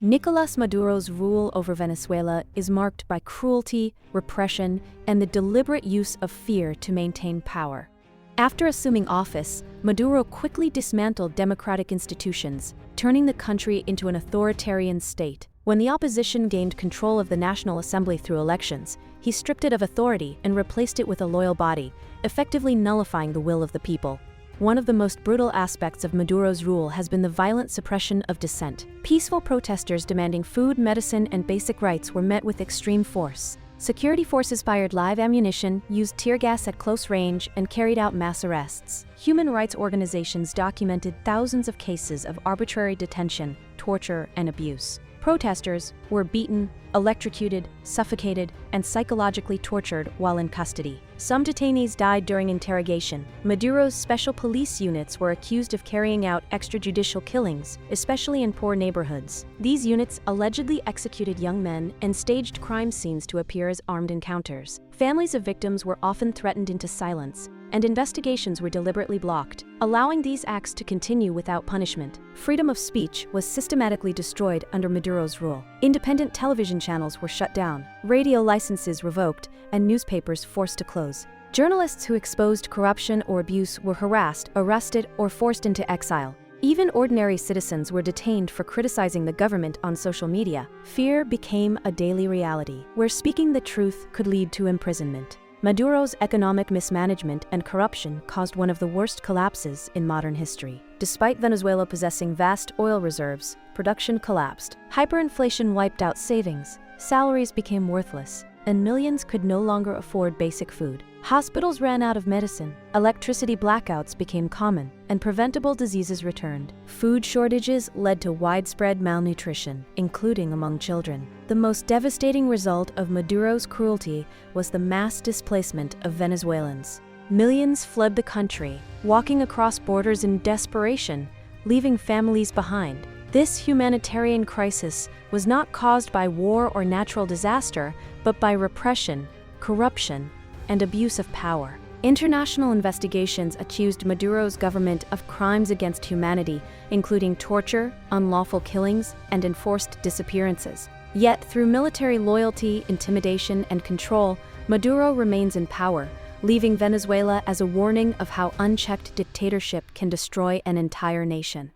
Nicolás Maduro's rule over Venezuela is marked by cruelty, repression, and the deliberate use of fear to maintain power. After assuming office, Maduro quickly dismantled democratic institutions, turning the country into an authoritarian state. When the opposition gained control of the National Assembly through elections, he stripped it of authority and replaced it with a loyal body, effectively nullifying the will of the people. One of the most brutal aspects of Maduro's rule has been the violent suppression of dissent. Peaceful protesters demanding food, medicine, and basic rights were met with extreme force. Security forces fired live ammunition, used tear gas at close range, and carried out mass arrests. Human rights organizations documented thousands of cases of arbitrary detention, torture, and abuse. Protesters were beaten, electrocuted, suffocated, and psychologically tortured while in custody. Some detainees died during interrogation. Maduro's special police units were accused of carrying out extrajudicial killings, especially in poor neighborhoods. These units allegedly executed young men and staged crime scenes to appear as armed encounters. Families of victims were often threatened into silence, and investigations were deliberately blocked, allowing these acts to continue without punishment. Freedom of speech was systematically destroyed under Maduro's rule. Independent television channels were shut down, radio licenses revoked, and newspapers forced to close. Journalists who exposed corruption or abuse were harassed, arrested, or forced into exile. Even ordinary citizens were detained for criticizing the government on social media. Fear became a daily reality, where speaking the truth could lead to imprisonment. Maduro's economic mismanagement and corruption caused one of the worst collapses in modern history. Despite Venezuela possessing vast oil reserves, production collapsed. Hyperinflation wiped out savings, salaries became worthless, and millions could no longer afford basic food. Hospitals ran out of medicine, electricity blackouts became common, and preventable diseases returned. Food shortages led to widespread malnutrition, including among children. The most devastating result of Maduro's cruelty was the mass displacement of Venezuelans. Millions fled the country, walking across borders in desperation, leaving families behind. This humanitarian crisis was not caused by war or natural disaster, but by repression, corruption, and abuse of power. International investigations accused Maduro's government of crimes against humanity, including torture, unlawful killings, and enforced disappearances. Yet, through military loyalty, intimidation, and control, Maduro remains in power, leaving Venezuela as a warning of how unchecked dictatorship can destroy an entire nation.